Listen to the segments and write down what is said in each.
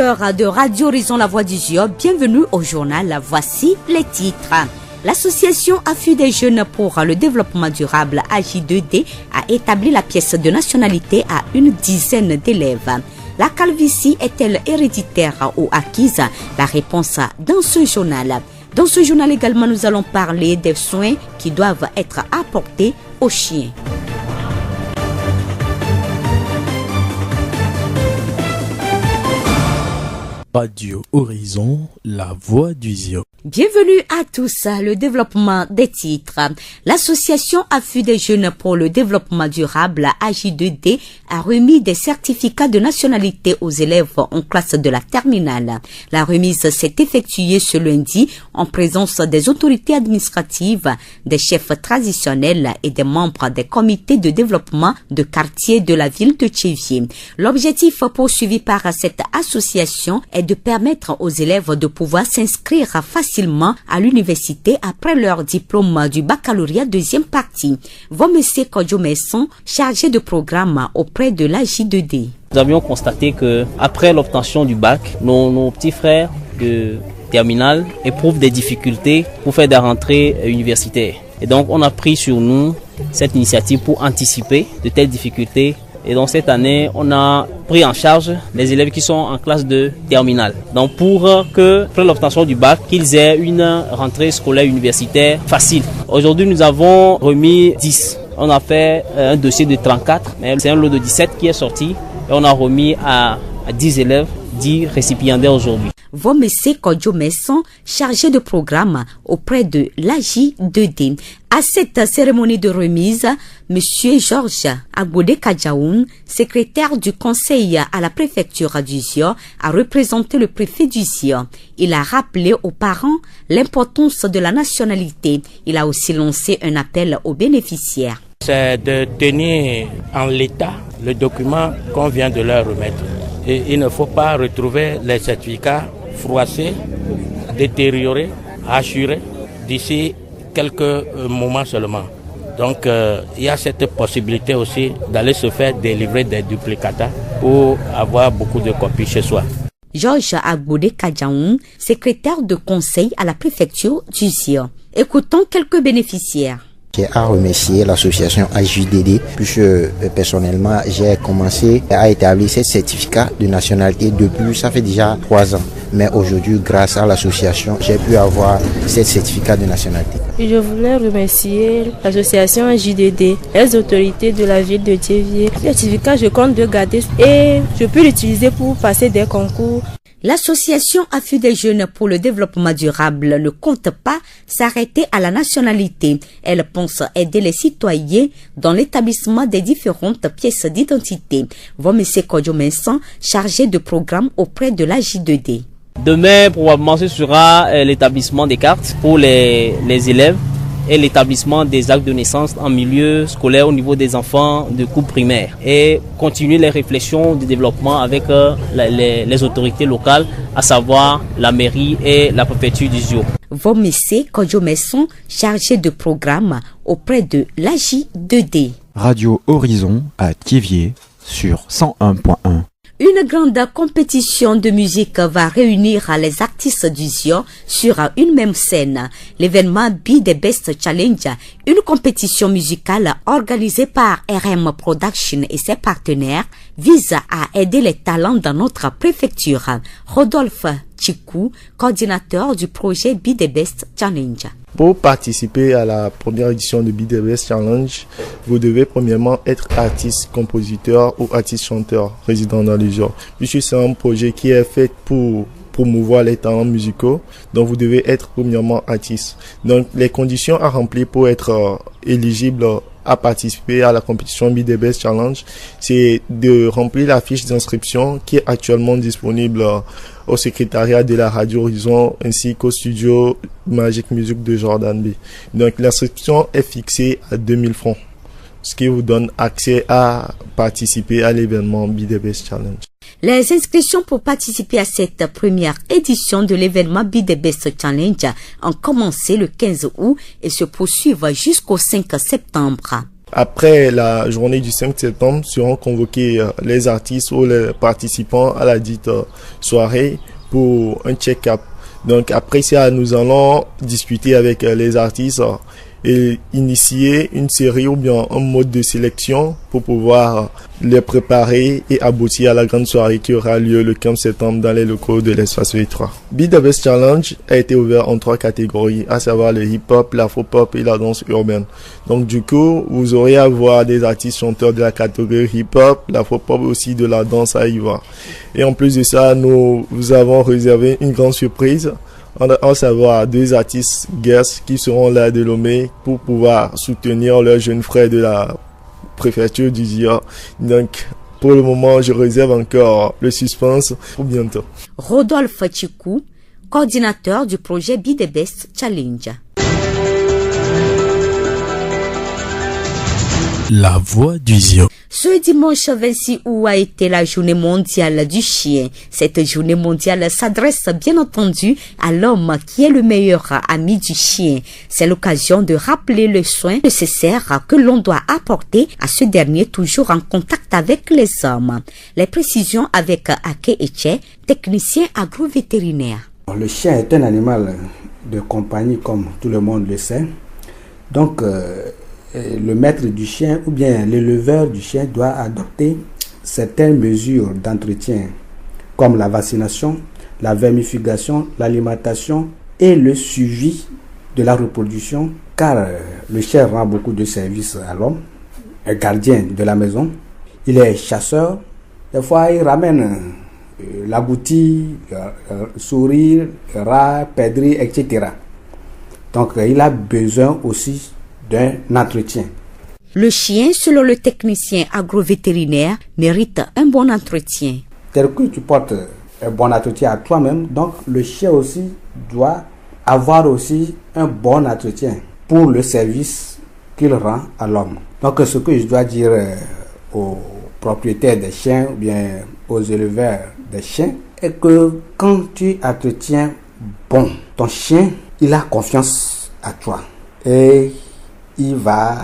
auditeurs de Radio Horizon La Voix du Zion, bienvenue au journal. Voici les titres. L'association Affût des jeunes pour le développement durable AJ2D a établi la pièce de nationalité à une dizaine d'élèves. La calvitie est-elle héréditaire ou acquise? La réponse dans ce journal. Dans ce journal également, nous allons parler des soins qui doivent être apportés aux chiens. Radio Horizon, la voix du Zion. Bienvenue à tous. Le développement des titres. L'association Affût des jeunes pour le développement durable AJ2D a remis des certificats de nationalité aux élèves en classe de la terminale. La remise s'est effectuée ce lundi en présence des autorités administratives, des chefs traditionnels et des membres des comités de développement de quartier de la ville de Tchéviers. L'objectif poursuivi par cette association est de permettre aux élèves de pouvoir s'inscrire facilement à l'université après leur diplôme du baccalauréat deuxième partie. Vomessé Kodjomesson, chargé de programme auprès de l'AJ2D. Nous avions constaté que après l'obtention du bac, nos petits frères de terminale éprouvent des difficultés pour faire des rentrées universitaires. Et donc on a pris sur nous cette initiative pour anticiper de telles difficultés. Et donc cette année, on a pris en charge les élèves qui sont en classe de terminale. Donc pour que, après l'obtention du bac, qu'ils aient une rentrée scolaire universitaire facile. Aujourd'hui, nous avons remis 10. On a fait un dossier de 34, mais c'est un lot de 17 qui est sorti. Et on a remis à 10 élèves, 10 récipiendaires aujourd'hui. Vomessé Kodjomesson, chargé de programme auprès de l'AJ2D. À cette cérémonie de remise, Monsieur Georges Agbode Kadjaoun, secrétaire du conseil à la préfecture du Zion, a représenté le préfet du Zion. Il a rappelé aux parents l'importance de la nationalité. Il a aussi lancé un appel aux bénéficiaires. C'est de tenir en l'état le document qu'on vient de leur remettre. Et il ne faut pas retrouver les certificats froissés, détériorés, hachurés d'ici quelques moments seulement. Donc il y a cette possibilité aussi d'aller se faire délivrer des duplicata pour avoir beaucoup de copies chez soi. Georges Agbode Kadjaoun, secrétaire de conseil à la préfecture du Zion. Écoutons quelques bénéficiaires. J'ai à remercier l'association AJ2D puisque personnellement j'ai commencé à établir ce certificat de nationalité depuis, ça fait déjà 3 ans. Mais aujourd'hui, grâce à l'association, j'ai pu avoir ce certificat de nationalité. Je voulais remercier l'association AJ2D, les autorités de la ville de Tchéviers. Ce certificat, je compte de garder et je peux l'utiliser pour passer des concours. L'association Affût des jeunes pour le développement durable ne compte pas s'arrêter à la nationalité. Elle pense aider les citoyens dans l'établissement des différentes pièces d'identité. Vomessé Kodjomesson, chargé de programme auprès de l'AJ2D. Demain, probablement, ce sera l'établissement des cartes pour les élèves et l'établissement des actes de naissance en milieu scolaire au niveau des enfants de cours primaire. Et continuer les réflexions de développement avec les autorités locales, à savoir la mairie et la préfecture du Zion. Vomessé Kodjomesson, chargé de programme auprès de l'AJ2D. Radio Horizon à Tchéviers sur 101.1. Une grande compétition de musique va réunir les artistes du Zion sur une même scène. L'événement Be The Best Challenge, une compétition musicale organisée par RM Production et ses partenaires, vise à aider les talents dans notre préfecture. Rodolphe Chikou, coordinateur du projet Be The Best Challenge. Pour participer à la première édition de Be The Best Challenge, vous devez premièrement être artiste, compositeur ou artiste chanteur résident dans les genres. Puisque c'est un projet qui est fait pour promouvoir les talents musicaux, donc vous devez être premièrement artiste. Donc les conditions à remplir pour être éligible à participer à la compétition Be The Best Challenge, c'est de remplir la fiche d'inscription qui est actuellement disponible au secrétariat de la Radio Horizon ainsi qu'au studio Magic Music de Jordan B. Donc l'inscription est fixée à 2000 francs, ce qui vous donne accès à participer à l'événement Be The Best Challenge. Les inscriptions pour participer à cette première édition de l'événement Be The Best Challenge ont commencé le 15 août et se poursuivent jusqu'au 5 septembre. Après la journée du 5 septembre, seront convoqués les artistes ou les participants à la dite soirée pour un check-up. Donc après ça, nous allons discuter avec les artistes et initier une série ou bien un mode de sélection pour pouvoir les préparer et aboutir à la grande soirée qui aura lieu le 15 septembre dans les locaux de l'espace V3. Be The Best Challenge a été ouvert en 3 catégories, à savoir le hip-hop, l'afro-pop et la danse urbaine. Donc du coup, vous aurez à voir des artistes chanteurs de la catégorie hip-hop, l'afro-pop aussi de la danse à y voir. Et en plus de ça, nous avons réservé une grande surprise, à savoir 2 artistes guests qui seront là de Lomé pour pouvoir soutenir leurs jeunes frères de la préfecture du Dia. Donc, pour le moment, je réserve encore le suspense pour bientôt. Rodolphe Chikou, coordinateur du projet Be The Best Challenge. La voix du Zion. Ce dimanche 26 août a été la journée mondiale du chien. Cette journée mondiale s'adresse bien entendu à l'homme qui est le meilleur ami du chien. C'est l'occasion de rappeler le soin nécessaire que l'on doit apporter à ce dernier toujours en contact avec les hommes. Les précisions avec Ake Eche, technicien agrovétérinaire. Le chien est un animal de compagnie comme tout le monde le sait. Donc, le maître du chien ou bien l'éleveur du chien doit adopter certaines mesures d'entretien comme la vaccination, la vermifugation, l'alimentation et le suivi de la reproduction, car le chien rend beaucoup de services à l'homme, est gardien de la maison, il est chasseur, des fois il ramène l'agouti, souris, rat, perdrix, etc. Donc il a besoin aussi d'un entretien. Le chien, selon le technicien agrovétérinaire, mérite un bon entretien. Tel que tu portes un bon entretien à toi-même, donc le chien aussi doit avoir aussi un bon entretien pour le service qu'il rend à l'homme. Donc ce que je dois dire aux propriétaires des chiens ou bien aux éleveurs des chiens est que quand tu entretiens bon ton chien, il a confiance à toi et il va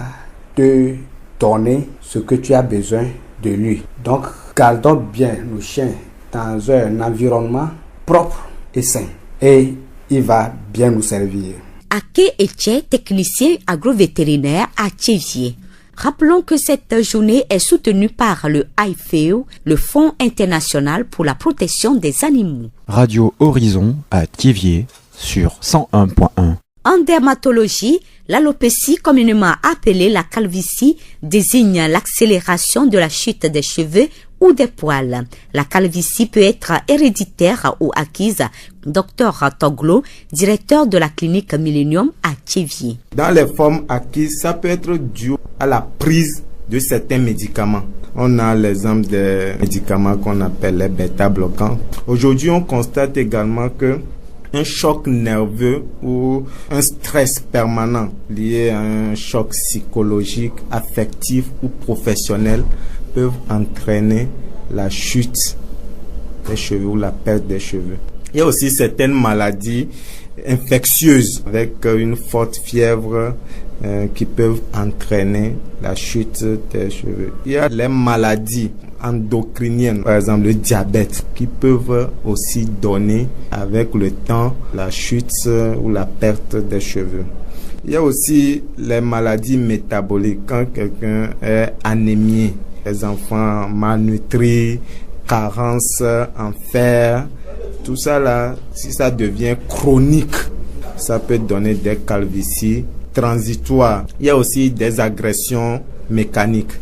te donner ce que tu as besoin de lui. Donc, gardons bien nos chiens dans un environnement propre et sain. Et il va bien nous servir. Ake Eche, technicien agrovétérinaire à Thiéviers. Rappelons que cette journée est soutenue par le IFEO, le Fonds international pour la protection des animaux. Radio Horizon à Thiéviers sur 101.1. En dermatologie, l'alopécie, communément appelée la calvitie, désigne l'accélération de la chute des cheveux ou des poils. La calvitie peut être héréditaire ou acquise. Dr Toglo, directeur de la clinique Millennium à Thiéviers. Dans les formes acquises, ça peut être dû à la prise de certains médicaments. On a l'exemple des médicaments qu'on appelle les bêta-bloquants. Aujourd'hui, on constate également que un choc nerveux ou un stress permanent lié à un choc psychologique, affectif ou professionnel peuvent entraîner la chute des cheveux ou la perte des cheveux. Il y a aussi certaines maladies infectieuses avec une forte fièvre qui peuvent entraîner la chute des cheveux. Il y a les maladies endocriniennes, par exemple le diabète, qui peuvent aussi donner avec le temps la chute ou la perte des cheveux. Il y a aussi les maladies métaboliques, quand quelqu'un est anémié, les enfants malnutris, carence en fer, tout ça là, si ça devient chronique, ça peut donner des calvities transitoires. Il y a aussi des agressions mécaniques.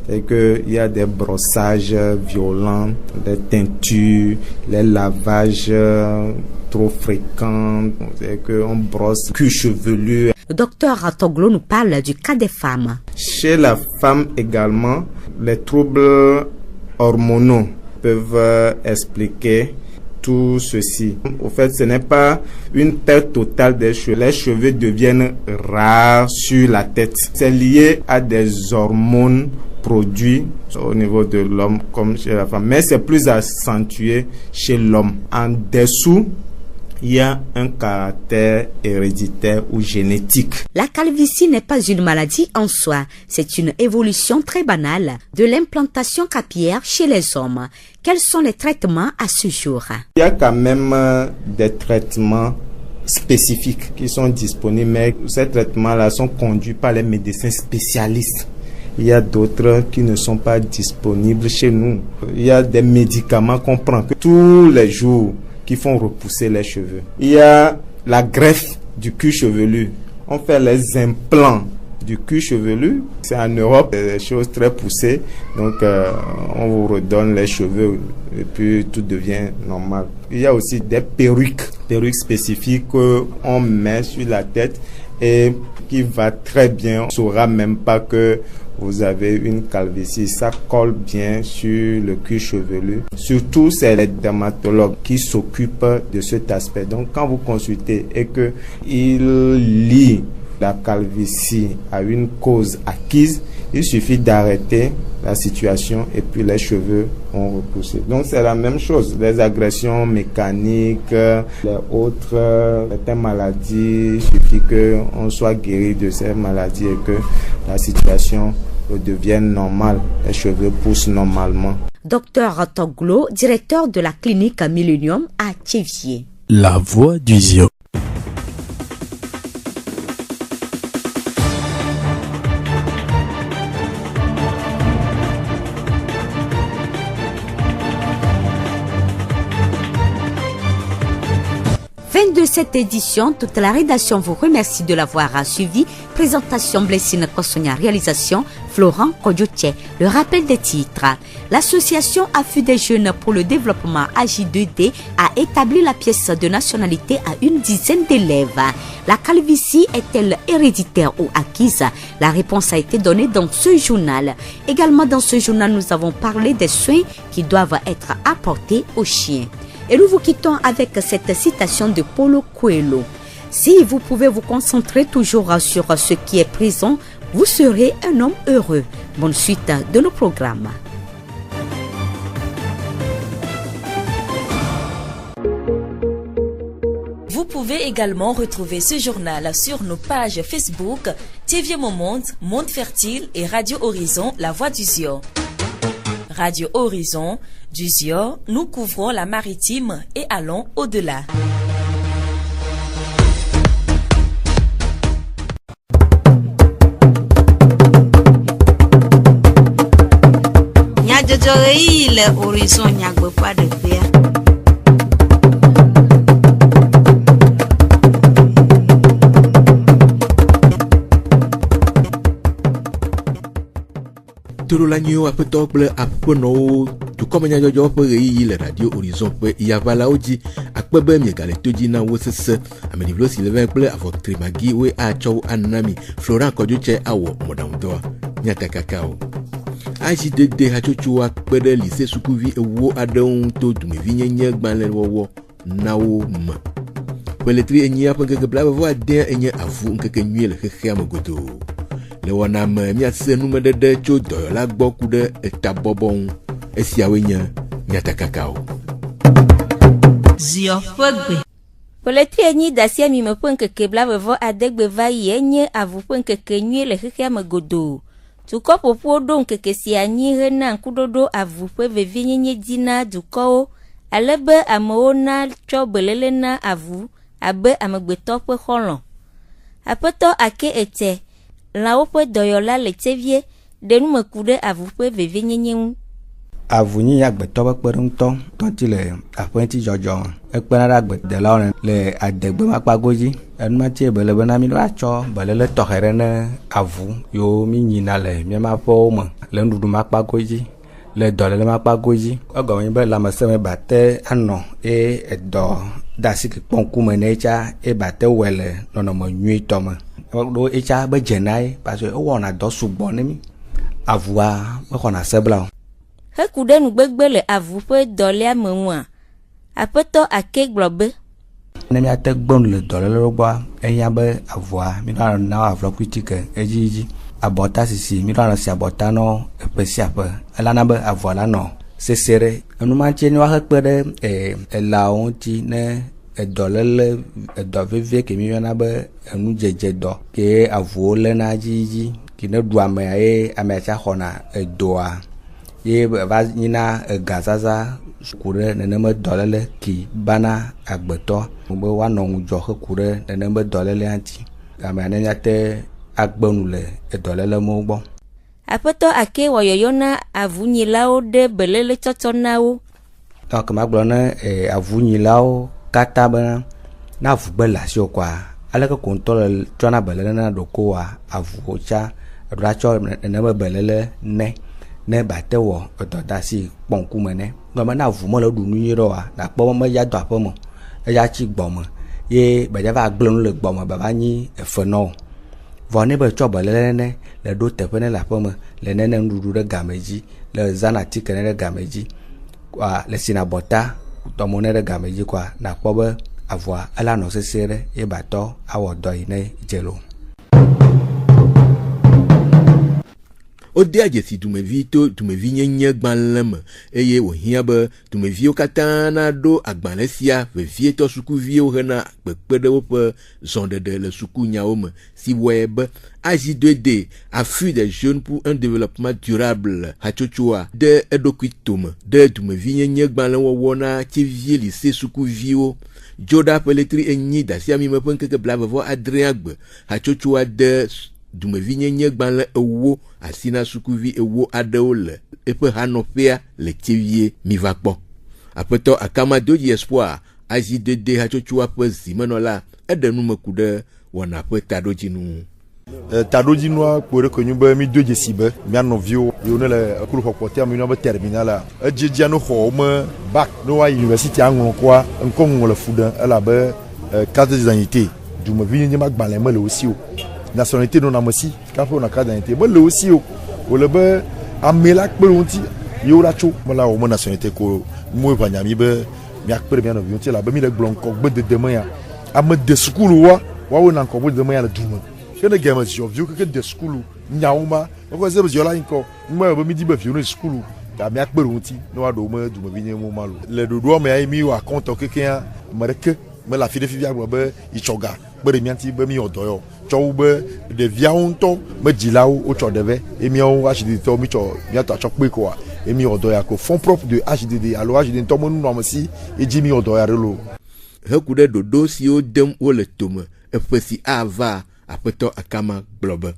C'est qu'il y a des brossages violents, des teintures, les lavages trop fréquents, c'est qu'on brosse cuir chevelu. Le docteur Toglo nous parle du cas des femmes. Chez la femme également, les troubles hormonaux peuvent expliquer tout ceci. Au fait, ce n'est pas une perte totale des cheveux. Les cheveux deviennent rares sur la tête. C'est lié à des hormones produits au niveau de l'homme comme chez la femme. Mais c'est plus accentué chez l'homme. En dessous, il y a un caractère héréditaire ou génétique. La calvitie n'est pas une maladie en soi, c'est une évolution très banale de l'implantation capillaire chez les hommes. Quels sont les traitements à ce jour? Il y a quand même des traitements spécifiques qui sont disponibles, mais ces traitements-là sont conduits par les médecins spécialistes. Il y a d'autres qui ne sont pas disponibles chez nous. Il y a des médicaments qu'on prend tous les jours qui font repousser les cheveux. Il y a la greffe du cuir chevelu. On fait les implants du cuir chevelu. C'est en Europe des choses très poussées. Donc on vous redonne les cheveux et puis tout devient normal. Il y a aussi des perruques spécifiques qu'on met sur la tête et qui va très bien. On ne saura même pas que vous avez une calvitie, ça colle bien sur le cuir chevelu. Surtout, c'est les dermatologues qui s'occupent de cet aspect. Donc, quand vous consultez et que il lie la calvitie à une cause acquise, il suffit d'arrêter la situation et puis les cheveux vont repousser. Donc, c'est la même chose. Les agressions mécaniques, les autres, certaines maladies, il suffit qu'on soit guéri de ces maladies et que la situation devienne normale. Les cheveux poussent normalement. Docteur Toglo, directeur de la clinique Millennium à Thiéviers. La voix du Zio. Fin de cette édition, toute la rédaction vous remercie de l'avoir suivi. Présentation Blessine Kossonia, réalisation Florent Kodjoche. Le rappel des titres. L'association Affût des jeunes pour le développement AJ2D a établi la pièce de nationalité à une dizaine d'élèves. La calvitie est-elle héréditaire ou acquise? La réponse a été donnée dans ce journal. Également dans ce journal, nous avons parlé des soins qui doivent être apportés aux chiens. Et nous vous quittons avec cette citation de Paulo Coelho. Si vous pouvez vous concentrer toujours sur ce qui est présent, vous serez un homme heureux. Bonne suite de nos programmes. Vous pouvez également retrouver ce journal sur nos pages Facebook, Thiéviers Monde, Monde Fertile et Radio Horizon, La Voix du Zio. Radio Horizon, du Zio, nous couvrons la maritime et allons au-delà. Le horizon nyagbe pas de paix. Turulanyo apeto kple aƒenɔwo dukɔme nyadzɔdzɔ ƒe ɣeyiɣi le Radio Horizon ƒe yavalawo dzi akpe be miegale to dzi na wo sese ameɖiblo si le vɛ kple avɔtrimagi woe atsɔ wo ana mi Florent Kodjoche awɔ mɔɖaŋudɔa nyata kakao AJ2D hatsotso akpe ɖe lycée sukuvi ewo aɖewo to dumevinyenye gbalẽwɔwɔ na wo me ƒeletri enyia ƒe ŋkeke blavevɔ enye avu ŋkekenyui le xexea me godoo. Le wɔna me miase numeɖeɖe tso dɔyɔla gbɔ ku ɖe etabɔbɔ ŋu. Esiawoe nye nyatakakawo. Zio ƒe gbe. Ƒeletri enyi dasia mi me ƒe ŋkeke blavevɔ adegbe va yi enye avu ƒe ŋkeke nyui le xexea me godoo. Dukɔ ƒoƒuwo ɖo ŋkeke sia anyi hena ŋkuɖoɖo avu ƒe vevienyenye dzi na dukɔwo, ale be amewo na tsɔ belele na avu abe amegbetɔ ƒe xɔlɔ̃. Aƒetɔ ake ete lãwo ƒe dɔyɔla le Thiéviers ɖe nume ku ɖe avu ƒe vevienyenye ŋu. Avu nyi agbetɔ ƒe kpeɖeŋutɔ tɔti le aƒeŋti dzɔdzɔ me. Ekpena ɖe agbedelawo le adegbe makpago dzi. Enumatie bele bena mi woatsɔ belele tɔxɛ ɖe ne avu yiwo mi nyina le miama ƒewo me le nuɖuɖu makpago dzi, le dɔléle makpago dzi. Egɔme nye be lãmesẽ bate anɔ eye edɔ de asi kpɔ ŋkume ne etsa eye bate wɔe le nɔnɔme nyuitɔ me. Ɖo etsa be dzena ye parce que ewɔna dɔ sugbɔ ne mi. Avua mexɔna sebla o. Heku ɖe nugbegbe le avu ƒe dɔlia me ŋua, aƒetɔ ake gblɔ be ne miate gbɔnu le dɔléle gbɔa enya be avua mi ɖo na avlɔkuti ke edzi abɔta sisi mi ɖo si abɔta nɔ eƒe sia ƒe elana be avua la nɔ sese ɖe enumantsie ne woaxe kpe ɖe elãwo ŋuti ne edɔléle edɔ vevie ke mi yɔna be enudzedze dɔ ke avuwo léna dzidzi ke ne ɖu amea ye amea tsa xɔna edoa ye va nyina egazaza ku ɖe neneme dɔléle ke bana agbetɔ be woanɔ ŋudzɔ xe ku ɖe neneme dɔlélea ŋuti amea ne miate agbenu le edɔléle mo gbɔ. Aƒetɔ ake wɔyɔyɔ na avunyilawo ɖe beléle tsɔtsɔ na wo. Donc magblɔ ne avunyilawo katã bena na avugbe le asiwo kɔa aleke ko ŋutɔ le tsɔna beléle na ɖokowoa avuwo tsa eɖoa tsɔ neneme beléle ne bate wɔ edɔdasi kpɔ ŋkume ne gɔme na avu mele ɖu nu nyuie ɖe oa nakpɔ me ya do aƒe me eya tsi gbɔme ye bedza va gblẽ nu le gbɔme bava nyi efe nɔ o vɔ ne be tsɔ beléle ne le ɖo teƒe ne le aƒe me le nene nuɖuɖu ɖe game dzi le zana atike ne ɖe game dzi le sina bɔta tɔmo ne ɖe game dzi kɔa nakpɔ be avua ela nɔ sesẽ ɖe ye batɔ awɔ dɔ yi ne dze lo. Ode adzesi dumevi to dumevi nyenye gbalẽ me eye wòhiã be dumeviwo katã naɖo agbalẽ sia vevietɔ sukuviwo hena kpekpe ɖe woƒe zɔɖeɖe le sukunyawo me si wɔe be AJ2D affût des jeunes pour un développement durable hatsotsoa de eɖokui tome ɖe dumevi nyenye gbalẽ wɔwɔ na tsivie lycée sukuviwo Joda ƒe letri enyi dasiami me ƒe ŋkeke blavevɔ adre gbe hatsotsoa de dumevi nyenye gbalẽ ewo asi na sukuvi ewo aɖewo le eƒe hanɔƒea le tsevie miva kpɔ. Aƒetɔ Akamadoji Espoir AJ2D hatsotsoa ƒe zimenɔla eɖe nume ku ɖe wɔna ƒe taɖodzinu. Taɖodzinua kpo ɖe konyu be mi do dzesi be mia nɔviwo yiwo ne le ekuru xɔ kpɔtea mi yɔna be terminala edzedzia no xɔwo me bac ne woayi université aŋlɔ kɔa ŋkɔ ŋlɔ le fu ɖe elabe carte d'identité dumevi nyenye ma gbalẽ me le wo si o. Nationalité non amesi kaƒe wona carte d'identité me le wo si o wole be ame la kpe ŋuti yewo la tso me la wɔ me nationalité ko mo ʋa nyami be miakpe ɖe mia nɔviwo ŋuti elabe mi le gblɔ ŋkɔ gbedede me ya ame de sukulu woawo na ŋkɔ gbedede me ya le du me ke ne game ziɔviwo keke de sukulu nyawo ma wokɔ se be ziɔ la ŋkɔ ŋmɔ be mi di be viwo ne sukulu ta miakpe ɖe ŋuti ne woaɖo me dumevi nye mo ma lo le ɖoɖoa me ya mi wɔ akɔntɔ kekea ame ɖeke me le afi ɖe fifia gblɔ be itsɔga kpe ɖe mia ŋuti be mi wɔ dɔ yɔ tsɔwu be ɖeviawo ŋutɔ me dzilawo wotsɔ ɖe vɛ emiawo AJ2D mi tsɔ miatɔ atsɔ kpe koa emi wɔ dɔ ya ko fond propre de AJ2D alo AJ2D ŋutɔ me nunɔamesi edzi mi wɔ dɔ ya ɖe lo. Heku ɖe ɖoɖo siwo dem wole tome eƒe si ava aƒetɔ Akama gblɔ be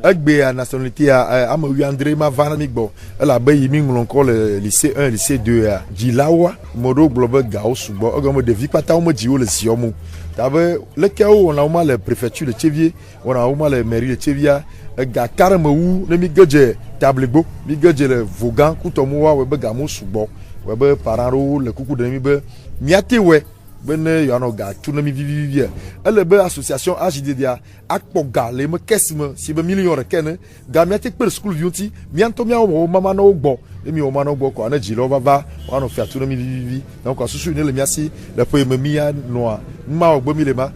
egbea nationalité ame 8 ma va na mi gbɔ elabe yi mi ŋlɔ ŋkɔ le lycée 1 lycée 2 ya dzilawoa ame ɖewo gblɔ be gawo sugbɔ egɔme ɖevi kpata wo me dzi wo le ziɔ mo tabe lekeawo wɔna wo ma le préfecture le tsevie wɔna wo ma le mairie le tsevia ega ka ɖe me wu ne mi ge dze tablegbo mi ge dze le Vogan kutɔmoa wɔ be gamo sugbɔ wɔ be parents ɖewo le kuku ɖe mi be miate wɔe be ne yɔanɔ ga tu ne mi vivivia ele be association AJ2D akpɔ ga le me kɛsi me si be million ɖeke ne ga miate kpe le sukuviwo ŋuti miantɔ miawo wɔ mama na wo gbɔ emi wɔ ma na wo gbɔ kɔ ne dzilawo vava woanɔ fia tu ne mi vivivi donc susu ne le mia si le ƒe me mi ya nɔa ma wɔ gbe mi le ma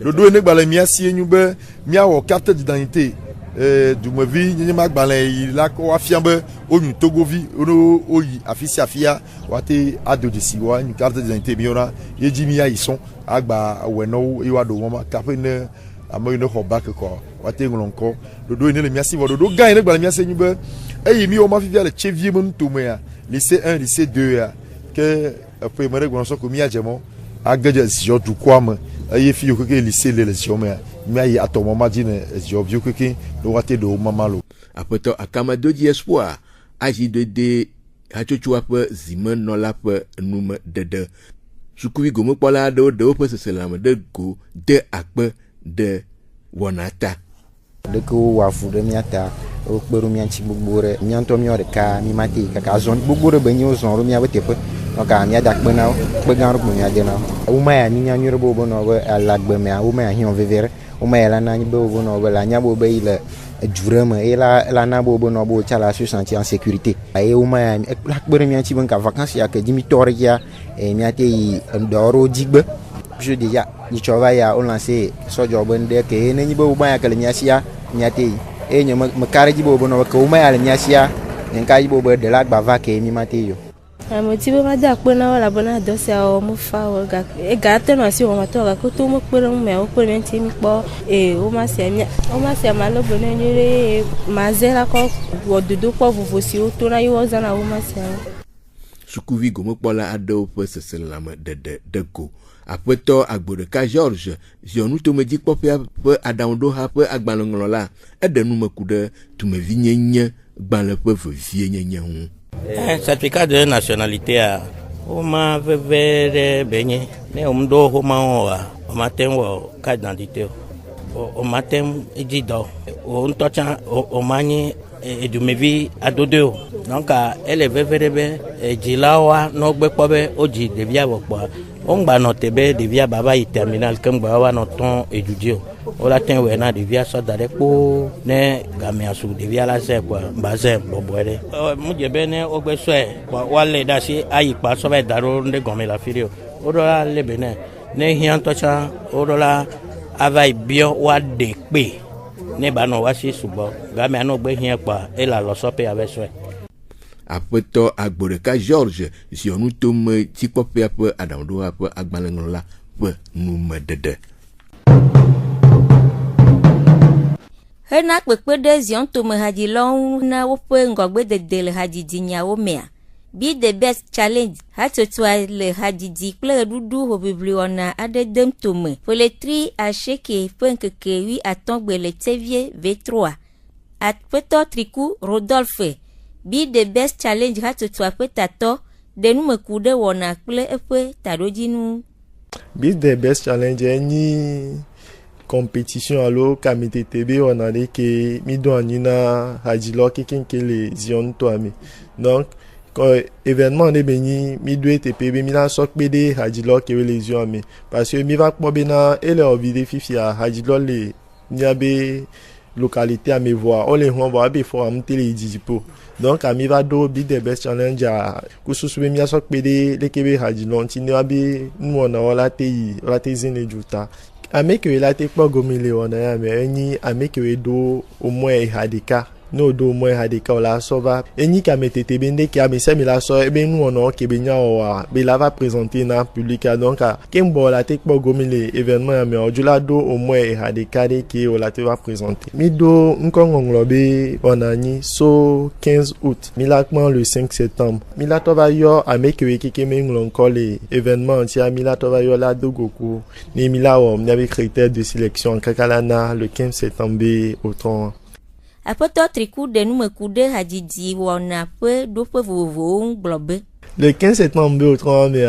ɖoɖo ne gbalẽ mia si enyu be miawɔ carte d'identité dumevi nyenye ma gbalẽ yi la ko afia be onyu togovi ono oyi afi sia afia wate ado dzesi wa nyu carte d'identité mi yɔna ye dzi mi ya yi sɔn agba wɛnɔwo ye wa ɖo mɔma kaƒe ne ame yi ne xɔ bac kɔ wate ŋlɔ ŋkɔ ɖoɖo yi ne le mia si vɔ ɖoɖo gã yi ne gbalẽ mia si enyu be eyi mi wɔ ma fifia le tsevie me nutome ya lycée 1 lycée 2 ya ke eƒe me ɖe gbɔnɔ sɔ ko mi adze mɔ age dze ziɔ dukɔa me eye fi yiwo keke lycée le ziɔ me ya miayi atɔmɔ ma dzi ne ziɔviwo keke ne wate ɖewo mama lo. Aƒetɔ Akamadoji Espoir AJ2D hatsotsoa ƒe zimenɔla ƒe nume ɖeɖe sukuvi gomekpɔla aɖewo ɖe woƒe seselãme ɖe go de akpe ɖe wɔna ta. Ɖeke wowɔ avu ɖe mia ta wokpe ɖo mia ŋuti gbogbo ɖe mia ŋutɔ miawo ɖeka mi mate kaka azɔ gbogbo ɖe be nyi wozɔ ɖo miaƒe teƒe donc miada kpe na wo kpe gã ɖo kpo miade na wo woma ya nunya nyuie ɖe be wobe nɔ be le agbe mea woma ya hiã veve ɖe woma ya la na be wobe nɔ be le anya be yi le edu ɖe me eye la na be wobe nɔ be wotsa la se sentir en sécurité eye woma ya la kpe ɖe mia ŋuti be nka vacances ya ke dzi mi tɔ ɖe kia miate yi dɔ ɖewo dzigbe puisque déjà nyitsɔ va ya wo lancé sɔdzɔ be ŋɖe ke ne nyi be woma ya ke le mia sia miate yi eye nye me ka ɖe dzi be wobe nɔ be ke woma ya le mia sia nye nka dzi be ɖe la gba va ke mi mate yi o. motivé ma da pe na wala bona do se o mo fa o ga e ga te no si o ma to ga ko to mo pe me o pe me ti mi po o ma se ma lo bona ni re ma zera ko wo dudu po vuvu si o to na yo za na o ma se sukuvi gomo kpola adewo ƒe seselame dego aƒetɔ Agboɖeka George ziɔnu tomeji kpɔƒea ƒe aɖaŋuɖoha ƒe agbalẽŋlɔ la eɖe nume ku ɖe tumevi nyenye gbalẽ ƒe vevie nyenye ŋu. Certificat de nationalité a woma veve ɖe benye ne womɖo woma wa womate wɔ carte d'identité o womate edzi dɔ wo ŋutɔ tsã womanyi edumevi adodo o donc ele veve ɖe be dzilawoa no gbe kpɔ be wodzi ɖevia vɔ kpɔa wongba nɔ te be ɖevia baba yi terminal ke ŋgba wa nɔ tɔn edudzi o wola te wɔ na ɖevia sɔ da ɖe kpoo ne gamea su ɖevia la zɛ kpɔa ba zɛ bɔbɔe ɖe mu dze be ne wogbe sɔe kpɔa woalé ɖe asi ayi kpa sɔ va da ɖo ɖe gɔme le afi ɖe o woɖo la lé be ne hiã ŋutɔ tsã woɖo la ava yi biɔ woaɖe kpe ne ba nɔ wasi sugbɔ game anɔ gbe hiã kpa ele alɔsɔ pe ave sɔe. Aƒetɔ Agboɖeka George ziɔnu tome tsikpɔƒea ƒe aɖaŋuɖoha ƒe agbalẽŋlɔ la ƒe numeɖeɖe. Hena kpekpe ɖe ziɔn tome hadzilawo na woƒe ŋgɔgbedede le hadzidzi nyawo mea. Be the best challenge hatotoa le hadzidzi kple ɣeɖuɖu hoʋiʋli wɔna aɖe dem tome ƒoletri asheke ƒe ŋkeke 15 le Tevie V3 aƒetɔ Triku Rodolphe Be the best challenge hatotoa ƒe tatɔ ɖe numeku ɖe wɔna kple eƒe taɖodzinu. Be the best challenge enyi competition alo kamitete wɔna ɖe ke mi do anyi na hadzilɔ kekeŋke le ziɔn toa me donc événement de beni mi doit te pebe mi na sokpe de hadzilɔ ke le ziɔn me parce que mi va kpɔ bena ele ovide fifia hadzilɔ le miabe localité ame voa o le hɔn voa be fɔ am tele dzidzipo donc ami va do Be the best challenge a kususu be mi sokpe de lekebe hadzilɔ ŋti ne wa be nuwɔna wala te zine dzuta ame ke la te kpɔ gome le wɔna ya me enyi ame ke do au moins ha ɖeka no do moins ha ɖeka la sɔva enyi kame tete be nde ke ame se mi la sɔ ebe nuwɔna ke be nya wɔa be la va présenter na public donc kembo la te kpɔ gome le événement ya me odzo la do au moins ha ɖeka de ke o la te va présenter mi do ŋkɔŋɔŋlɔ be wɔna nyi so 15 août mi la kpɔ le 5 septembre mi la tɔ va yɔ ame ke keke me ŋlɔ ŋkɔ le événement tia mi la tɔ va yɔ la do goku ni mi la wɔ mi ave critère de sélection kaka la na le 15 septembre be au tɔn. Aƒetɔ Triku ɖe numeku ɖe hadzidzi wɔna ƒe ɖoƒe vovovowo ŋu gblɔ be. Le 15 septembre au 3 mais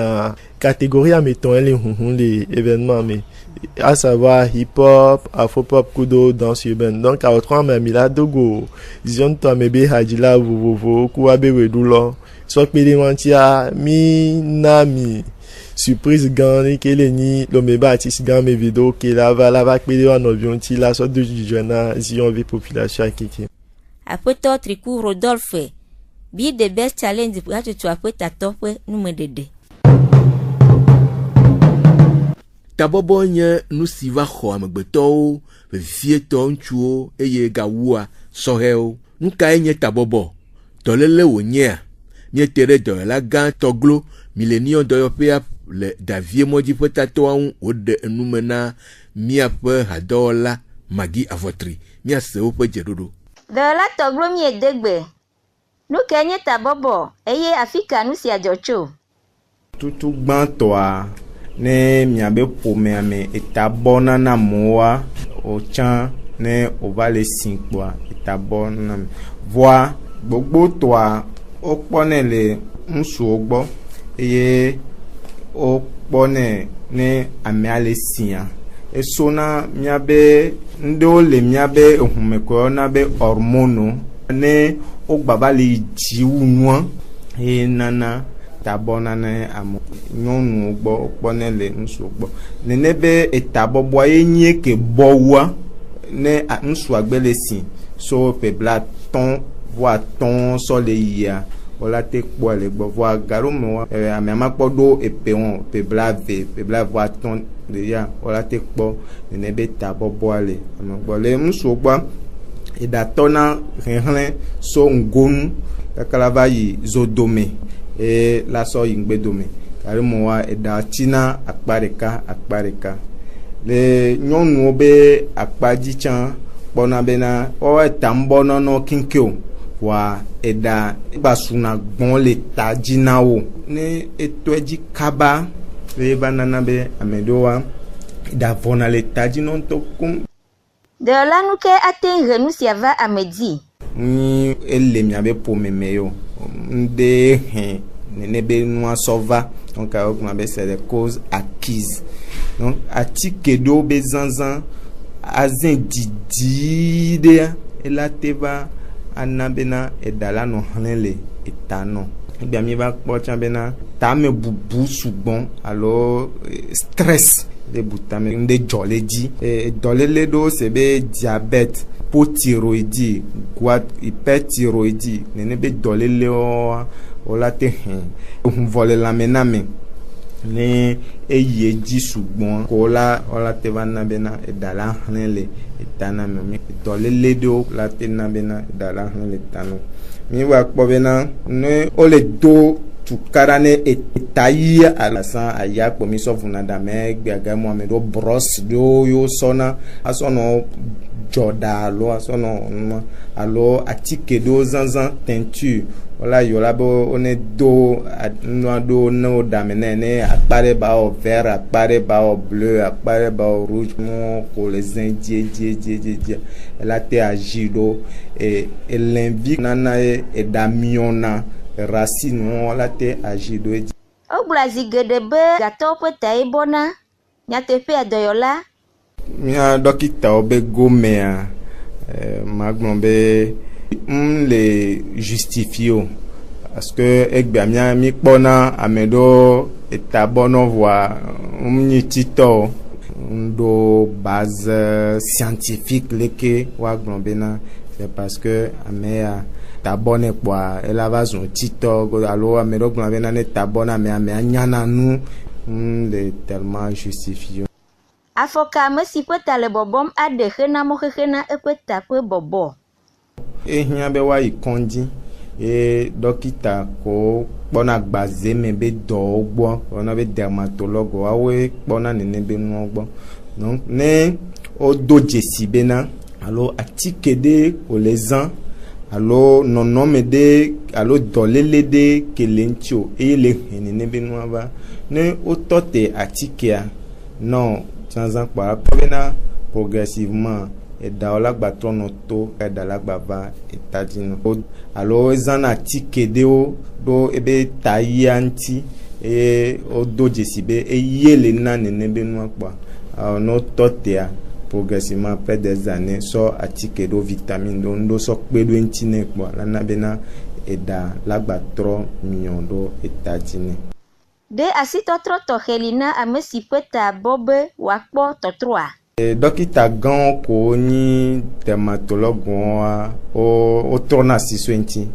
catégorie ameton les les événements mais à savoir hip-hop, afro-pop, kudo, danse urbaine. Donc à 3 mais mila dogo zion to mebe hadila vovovo kuabe wedulo. Soit pele wantia mi nami surprise gani kele ni lo meba artiste gan me vidéo ke la va pele en avion ti la sorte de jeune zion vie population kiki. Aƒetɔ Triku Rodolphe Be the best challenge hatutu aƒe tatɔ ƒe numeɖeɖe. Tabɔbɔ nye nu si va xɔ amegbetɔwo, vevietɔ ŋutsuwo eye gawua sɔhɛwo. Nu kae nye tabɔbɔ? Dɔléle wònyea. Miete ɖe dɔyɔla gã tɔglo Millennium dɔyɔƒea le Davie mɔdzi ƒe tatɔa ŋu woɖe enume na miaƒe hadɔwɔla Magi Avɔtri. Miase woƒe dzeɖoɖo. Dɔyɔla tɔglo miedegbe. Nu ke nye tabɔbɔ eye afi ka nu sia dzɔ tso? Tutu gbãtɔa ne miabe ƒomea me etabɔ nana amewoa wotsã ne wova le si kpɔa etabɔ nana me. Voa gbogbotɔa wokpɔnɛ le ŋutsuwo gbɔ eye wokpɔnɛ ne amea le sia. Esona miabe ŋɖewo le miabe ehumekɔewo na be hormono ne wogbava le dziwu nua eye nana tabɔ nana ame nyɔnuwo gbɔ kpɔnɛ le ŋutsuwo gbɔ nene be etabɔbɔa ye nye ke bɔwua ne ŋutsua gbe le si so pebla tɔn voa tɔn sɔ le yia wala te kpɔ le gbɔ voa garo me wa ame ma kpɔ do epe wɔn pebla ve pebla voa tɔn le ya wala te kpɔ nene be tabɔbɔa le ame gbɔ le ŋutsuwo gbɔ edatɔ na xexlẽ so ngonu kakala va yi zodome et la so yingbe dome carrément wa eda tina akpareka le nyɔnuwo be akpadzi tsã kpɔna bena wo tambo nono kinkeo wa eda basuna gbɔn le ta dzi na wo ne etɔe dzi kaba le banana be ameɖewoa da vɔna le ta dzi no ŋutɔ kum. De la nu ke ate ɣe nu sia va amedzi. Ni ele miabe ƒome yo nde hɛn nene be nua sɔ va donc awo kuma be c'est des causes acquises donc atike ɖewo be zanzan azẽ didi ɖe ela te va ana bena eda la nɔ hlẽ le eta nɔ ebia mi va kpɔ tsã bena tame bubu sugbɔn alo stress de butame nde dzɔ le dzi dɔléle ɖewo se be diabète hypothyroïdie hyperthyroïdie nene be dɔlélewoa wola te hɛn vɔ le lãmename ne eye dzi sugbɔn ko la wola te va na bena eda la hlẽ le eta na me mi dɔléle ɖewo la te na bena eda la hlẽ le eta no mi va kpɔ bena ne wole do tukara ne eta yi alasan aya kpɔ mi sɔ vuna dame gbiaga mo ame ɖo brosse ɖewo yo sɔna asɔnɔ dzɔda alo atike ɖewo zanzan teinture wala yola be one do nua ɖewo ne wo dame ne akpa ɖe ba wɔ vert akpa ɖe ba wɔ bleu akpa ɖe ba wɔ rouge mo ko le zẽ die ela te agi ɖo elẽvi nana ye eda miɔna racine wala te agi ɖo edzi. Ogblɔ zi geɖe be gatɔwo ƒe ta ye bɔna nyateƒe dɔyɔla. Mia dɔkitawo be gomea magblɔ be le justifio parce que egbea mi kpɔna ame ɖewo eta bɔnɔ voa nyi titɔ do base scientifique leke woagblɔ bena c'est parce que amea ta bɔnɛ kpɔa ela va zɔ titɔ alo ame ɖewo gblɔ bena ne ta bɔna amea nyana nu le tellement justifio. Afɔka ame si ƒe ta le bɔbɔm aɖe xena mɔ xexe na eƒe ta ƒe bɔbɔ. Ehia be wa yi kɔndzi dɔkita ko kpɔna gbaze me be dɔwo gbɔ wɔna be dermatologue wawoe kpɔna nene be nuwo gbɔ donc ne wodo dzesi bena alo atike ɖe wòle zã alo nɔnɔme ɖe alo dɔléle ɖe kele ŋuti o eye le hẽ nene be nua va ne wotɔ te atikea nɔ zanzan kpa akpɔ bena progressivement edawo la gba trɔ nɔ to eda la gba va eta dzi nɔ alo ezãna atike ɖewo ɖo ebe ta yia ŋuti eye wodo dzesi be eye le na nene be nua kpɔa ne wotɔ tea progressivement après des années sɔ atike ɖo vitamine ɖo ŋɖo sɔ kpe ɖo ŋuti nɛ kpɔa la na bena eda la gba trɔ miɔ ɖo eta dzi nɛ. De asitɔtrɔ tɔxɛ li na ame si ƒe ta bɔ be wòakpɔ tɔtrɔa. Dɔkita gãwo ko nyi dermatologue wotrɔna asi so ŋuti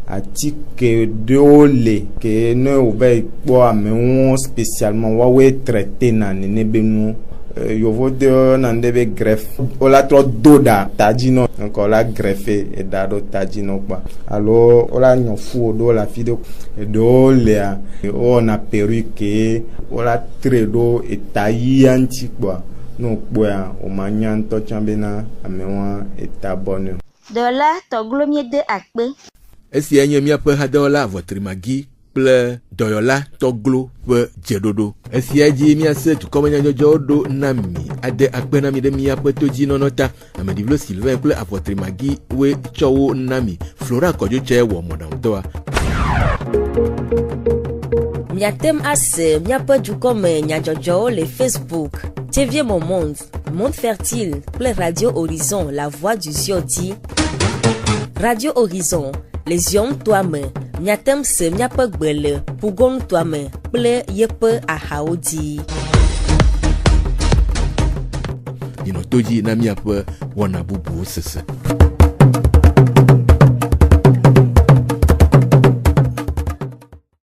atike ɖewo le ke ne wòva kpɔ amewo spécialement woawoe traité na nene be nuwo yovo de na nde be greffe wola trɔ do ɖa ta dzi nɔ donc wola greffe eda ɖo ta dzi nɔ kpa alo wola nyɔ fu ɖo le afi ɖe eɖewo lea wowɔna perruque wola tre ɖo eta yia ŋuti kpɔa ne wòkpɔa wòmanya ŋutɔ tsã bena amewoa eta bɔnɛ o. Dɔla tɔglo miede akpe. Esia nye míaƒe hadɔwɔla Avɔtrimagi kple dɔyɔla tɔglo ƒe dzeɖoɖo. Esia dzi míase dukɔmenyadzɔdzɔwo ɖo na mi ade akpe na mi ɖe míaƒe todzinɔnɔ ta. Ameɖivlo Sylvain kple Avɔtrimagi woe tsɔ wo na mi. Flora Kɔdzotse wɔ mɔɖaŋudɔa. Miatem ase miaƒe dukɔme nyadzɔdzɔwo le Facebook TV Monde, Monde Fertile kple Radio Horizon, La Voix du Ziodi. Radio Horizon, les zion toame, miatem se miaƒe gbe le Pugon toame kple yeƒe ahawo dzi. Minɔ todzi na miaƒe wɔna bubuwo sese.